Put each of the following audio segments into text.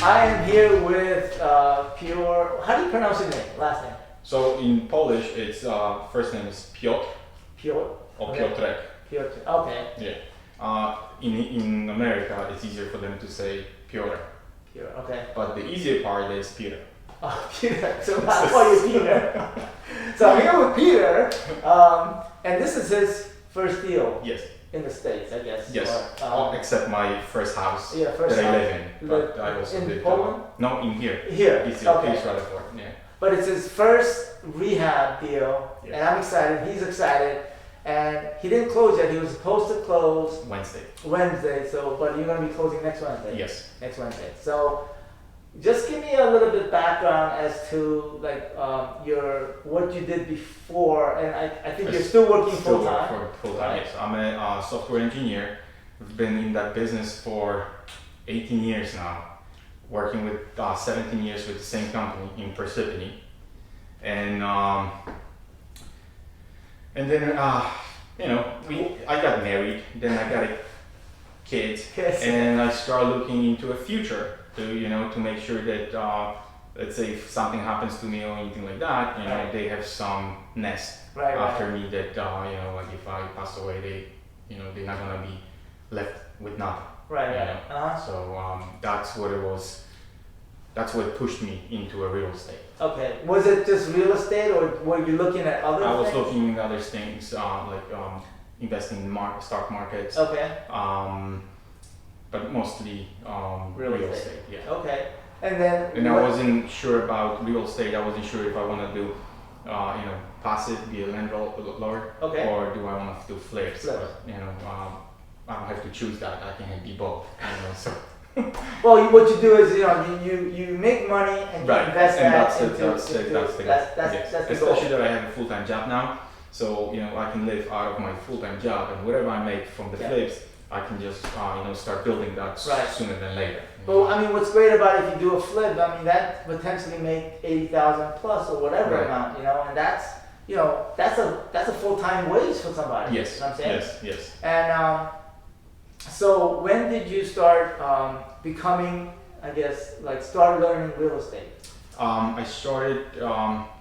I am here with Piotr. How do you pronounce your name? Last name? So in Polish, it's first name is Piotr Piotr. or Okay. Piotrek. Piotr. Okay. Yeah. In America, it's easier for them to say Piotr, Piotr. Okay. but the easier part is Peter. Oh, Peter. So I call you Peter. So I'm here with Peter, and this is his first deal Yes. in the States, I guess. Yes. Or, Except my first house yeah, first that I house. live in, but I also In did. Poland? No, in here. Here. It's Okay. East Rutherford. Yeah. But it's his first rehab deal, Yes. and I'm excited. He's excited, and he didn't close yet. He was supposed to close Wednesday. So, but you're gonna be closing next Wednesday. Yes. Next Wednesday. So, just give me a little bit background as to like what you did before, and I think you're still working full time. Full time. Yes. I'm a software engineer. I've been in that business for 18 years now, working with 17 years with the same company in Persephone, and then I got married, then I got a kid, Yes. and I started looking into a future to make sure that let's say if something happens to me or anything like that, Right. they have some nest Right. after me that like if I pass away, they're not gonna be left with nothing. Right. you Right. know. So that's what it was. That's what pushed me into a real estate. Okay. Was it just real estate, or were you looking at other I was things? looking at other things like investing in stock markets, Okay. but mostly Real real estate. estate. Yeah. Okay. And then. And I what- wasn't sure about real estate. I wasn't sure if I want to do, passive, be a landlord, Okay. or do I want to do flips. Flips. But I don't have to choose that. I can be both. So. Well, what you do is you make money and you Right, invest and that that's into the goal. Yes. that's the goal. Especially that I have a full-time job now, so I can live out of my full-time job, and whatever I make from the Yeah. flips, I can just start building that Right. sooner than later. But I mean, what's great about it, if you do a flip, I mean that potentially make 80,000 plus or whatever Right. amount, and that's a full-time wage for somebody. Yes. You know what I'm saying? Yes. And so when did you start becoming, I guess, like start learning real estate? I started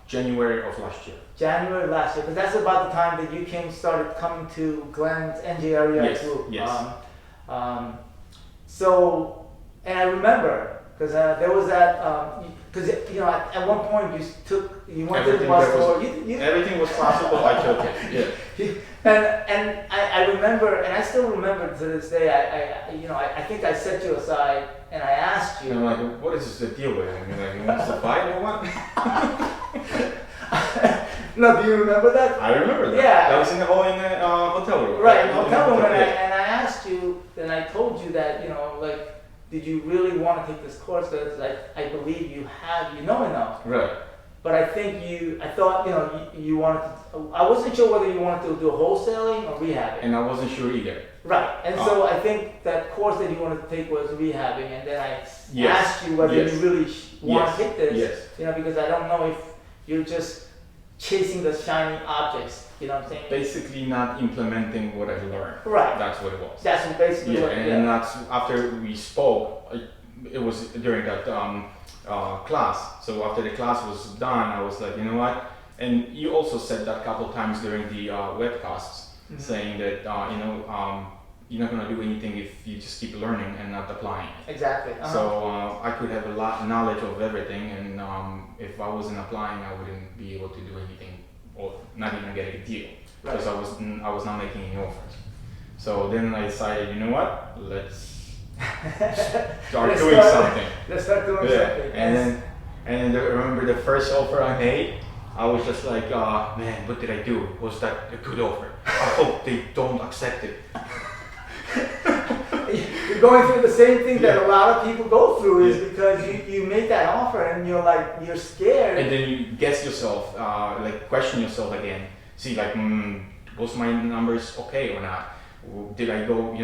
January of last year. January last year, because that's about the time that you started coming to Glenn's NJ area Yes, group. yes. So, and I remember because there was that because at one point you went to the Everything bus that was- store. You, Everything was possible. I took it. Yeah. and I remember, and I still remember to this day. I think I set you aside and I asked you. And I'm like, what is the deal with him? You're like, he wants to fight or what? No, do you remember that? I remember that. Yeah. That was in the hotel room. Right, in the hotel room, and Yeah. I asked you, and I told you that, did you really want to take this course? Because I believe you know enough. Right. But I think I thought, you wanted to, I wasn't sure whether you wanted to do wholesaling or rehabbing. And I wasn't sure either. Right, and so I think that course that you wanted to take was rehabbing, and then I Yes. asked you whether Yes. you really want Yes. to take this. Yes. Because I don't know if you're just chasing the shiny objects, you know what I'm saying? Basically not implementing what I learned. Right. That's what it was. That's basically what. And that's after we spoke. It was during that class. So after the class was done, I was like, you know what? And you also said that a couple times during the webcasts, Mhm. saying that you're not gonna do anything if you just keep learning and not applying. Exactly. Uh-huh. So I could have a lot knowledge of everything, and if I wasn't applying, I wouldn't be able to do anything, or not even get a deal, because I was not making any offers. So then I decided, you know what? Let's start doing something. Let's start doing something. And then I remember the first offer I made, I was just like, man, what did I do? Was that a good offer? I hope they don't accept it. You're going through the same thing that Yeah. a lot of people go through is Yeah. because you make that offer and you're scared. And then you guess yourself, question yourself again. See, was my numbers okay or not? Did I go,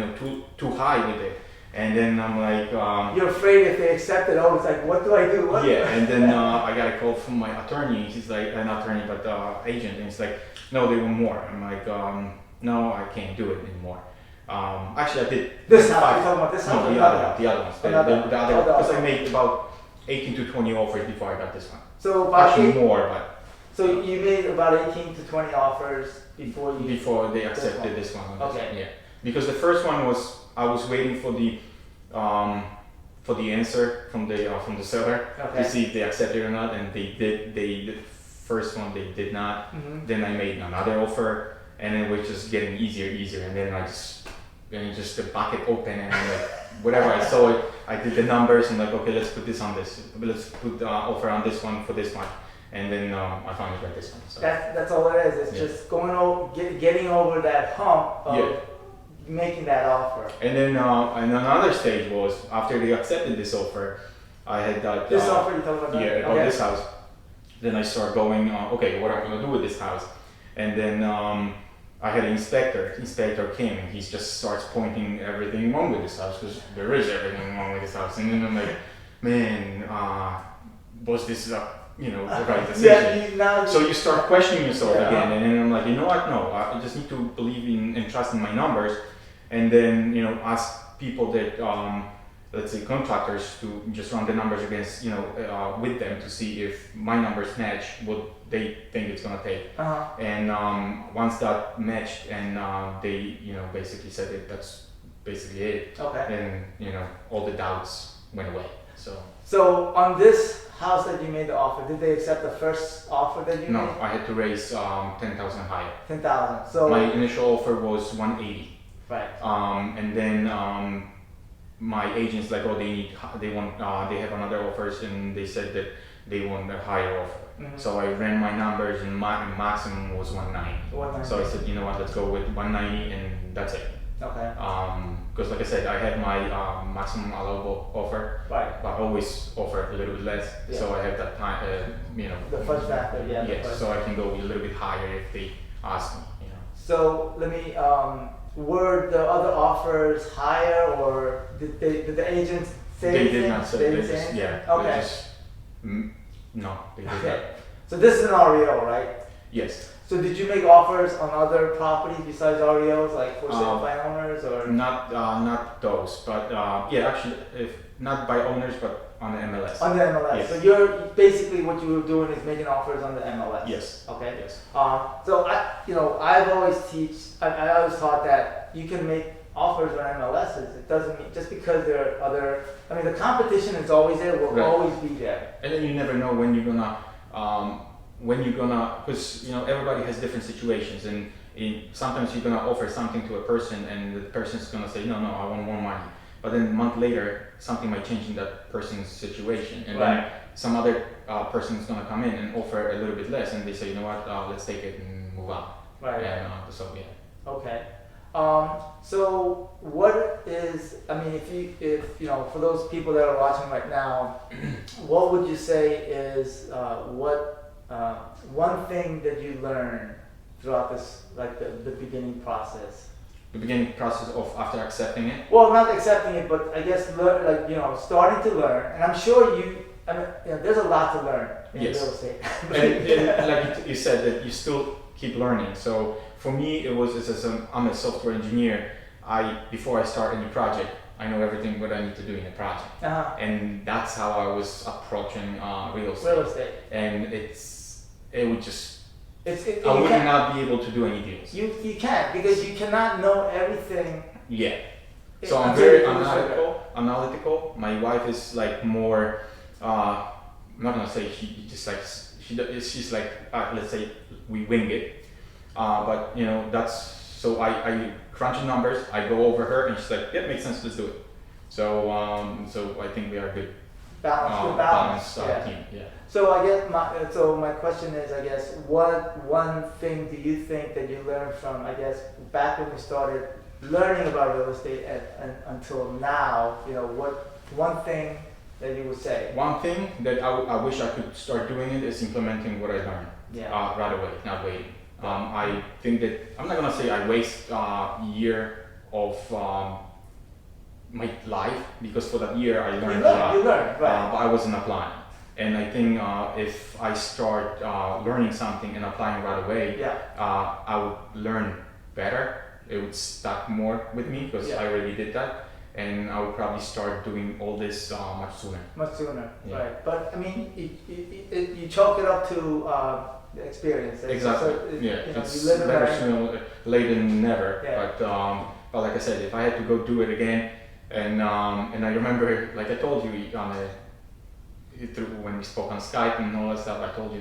too high with it? And then I'm like, You're afraid if they accept it. Oh, it's like, what do I do? What? yeah. And then I got a call from my attorney. He's like, not attorney, but agent. And he's like, no, they want more. I'm like, no, I can't do it anymore. Actually, I did. This house, you're talking about this house? No, the other ones. The other, because I made about 18 to 20 offers before I got this one. So about actually more, but. So you made about 18 to 20 offers before they accepted this one. Okay. Yeah. Because the first one was I was waiting for the answer from the seller to see if they accepted it or not, and they did. The first one they did not. Mm-hmm. Then I made another offer, and it was just getting easier, and then just the bucket open, and like whatever I saw it, I did the numbers and like, okay, let's put this on this, let's put the offer on this one for this one, and then I finally got this one. So. That's all it is. It's just going over, getting over that hump of making that offer. And then and another stage was after they accepted this offer, I had that. This offer you talking about? Yeah, about this house. Then I start going, okay, what am I gonna do with this house? And then I had an inspector. Inspector came and he just starts pointing everything wrong with this house because there is everything wrong with this house. And then I'm like, man, was this the right decision? So you start questioning yourself again, and then I'm like, you know what? No, I just need to believe in and trust in my numbers, and then ask people that let's say contractors to just run the numbers against with them to see if my numbers match what they think it's gonna take. And once that matched, and they basically said that that's basically it. Okay. Then all the doubts went away. So on this house that you made the offer, did they accept the first offer that you made? No, I had to raise 10,000 higher. 10,000. So my initial offer was 180. Right. And then my agents like, oh, they have another offers, and they said that they want a higher offer. Mm-hmm. So I ran my numbers, and my maximum was 190. 190. So I said, you know what, let's go with 190, and that's it. Okay. Because like I said, I had my maximum allowable offer, right? But I always offer a little bit less, so I have that time, the fudge factor, yeah. Yes, so I can go a little bit higher if they ask me, So let me. Were the other offers higher, or did the agents say anything? They did not say. They just, Okay. No, they did not. So this is an REO, right? Yes. So did you make offers on other properties besides REOs, like for sale by owners, or? Not those, but actually, if not by owners, but on the MLS. On the MLS. Yes. So you're basically what you were doing is making offers on the MLS. Yes. Okay. Yes. So I've always I always taught that you can make offers on MLSs. It doesn't mean just because there are other. I mean, the competition is always there. Will always be there. And then you never know when you're gonna. Because everybody has different situations, and sometimes you're gonna offer something to a person, and the person's gonna say, no, I want more money. But then a month later, something might change in that person's situation, and then some other person is gonna come in and offer a little bit less, and they say, you know what, let's take it and move on. Right. And so yeah. Okay. So what is? I mean, if for those people that are watching right now, what would you say is one thing that you learned throughout this, like the beginning process? The beginning process of after accepting it? Well, not accepting it, but I guess starting to learn. And I'm sure there's a lot to learn in real estate. and like you said, that you still keep learning. So for me, I'm a software engineer. Before I start any project, I know everything what I need to do in a project. And that's how I was approaching real estate. And I would not be able to do any deals. You can't, because you cannot know everything. Yeah. So I'm very analytical. My wife is like more. I'm not gonna say she's like let's say we wing it. But that's so I crunch the numbers. I go over her, and she's like, yeah, makes sense. Let's do it. So I think we are a good balanced team. Yeah. So I guess my question is, I guess, what one thing do you think that you learned from, I guess, back when you started learning about real estate until now? What one thing that you would say? One thing that I wish I could start doing it is implementing what I learned right away, not waiting. I think that I'm not gonna say I waste a year of my life, because for that year I learned a lot. You learned, right? But I wasn't applying. And I think if I start learning something and applying right away, I would learn better, it would stuck more with me because I already did that, and I would probably start doing all this much sooner. Much sooner, right? But I mean, you chalk it up to experience. Exactly. So, It's you live better and sooner late than never. Yeah. But like I said, if I had to go do it again, and I remember, like I told you when we spoke on Skype and all that stuff, I told you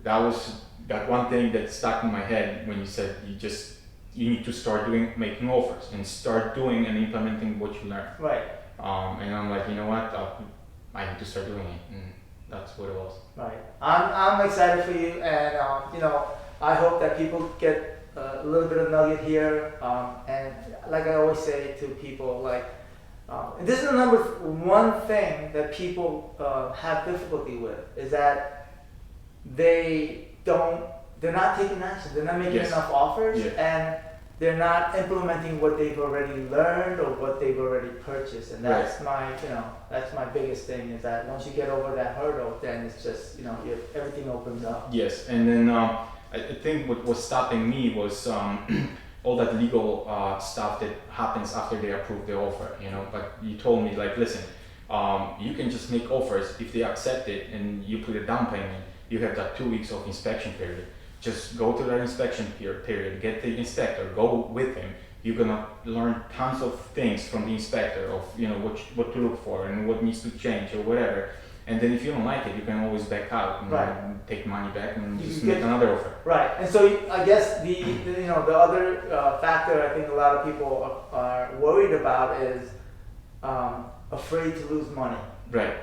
that was that one thing that stuck in my head when you said you need to start making offers and start doing and implementing what you learn. Right. And I'm like, you know what, I need to start doing it, and that's what it was. Right. I'm excited for you, and I hope that people get a little bit of nugget here. And like I always say to people, like this is the number one thing that people have difficulty with is that they're not taking action. They're not making enough offers, and they're not implementing what they've already learned or what they've already purchased. And that's that's my biggest thing, is that once you get over that hurdle, then it's just everything opens up. Yes, and then I think what was stopping me was all that legal stuff that happens after they approve the offer. But you told me, like, listen, you can just make offers if they accept it and you put a down payment. You have that 2 weeks of inspection period. Just go to that inspection period, get the inspector, go with him. You're gonna learn tons of things from the inspector of what to look for and what needs to change or whatever. And then if you don't like it, you can always back out and take money back and just make another offer. Right. And so I guess the other factor I think a lot of people are worried about is afraid to lose money. Right.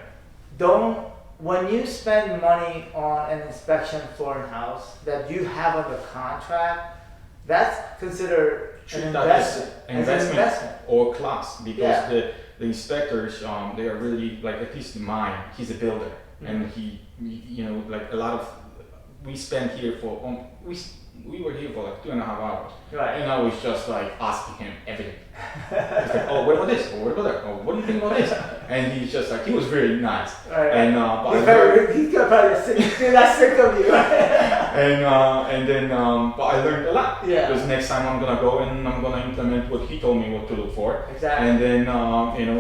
When you spend money on an inspection for a house that you have under contract, that's considered an investment. Or class, because the inspectors, they are really, like, at least mine, he's a builder, and he like a lot of, we spent here for, we were here for like 2.5 hours, and I was just like asking him everything. He's like, oh, what about this? Oh, what about that? Oh, what do you think about this? And he's just like, he was very nice. And he's got probably sick of you, and then but I learned a lot. Because next time I'm gonna go and I'm gonna implement what he told me what to look for. Exactly. And then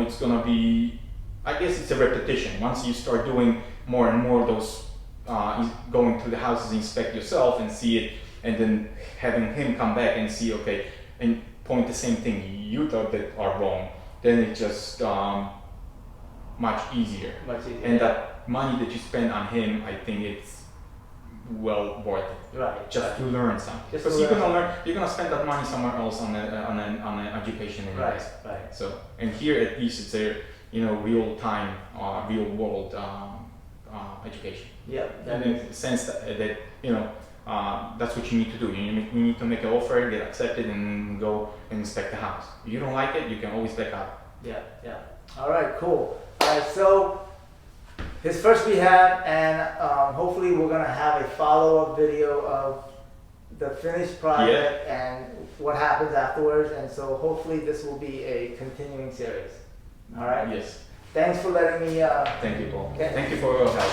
it's gonna be, I guess it's a repetition. Once you start doing more and more those, going to the houses, inspect yourself and see it, and then having him come back and see, okay, and point the same thing you thought that are wrong, then it's just much easier. And that money that you spend on him, I think it's well worth it. Right. Just to learn something. Because you're gonna spend that money somewhere else on an education anyways. Right. So, and here at least it's a real time, real world education. Yep. And in the sense that that's what you need to do. You need to make an offer, get accepted, and go and inspect the house. If you don't like it, you can always back out. Yeah. All right, cool. All right, so his first rehab, and hopefully we're gonna have a follow-up video of the finished project and what happens afterwards. And so hopefully this will be a continuing series. All right. Yes. Thanks for letting me. Thank you, Paul. Okay. Thank you for your help.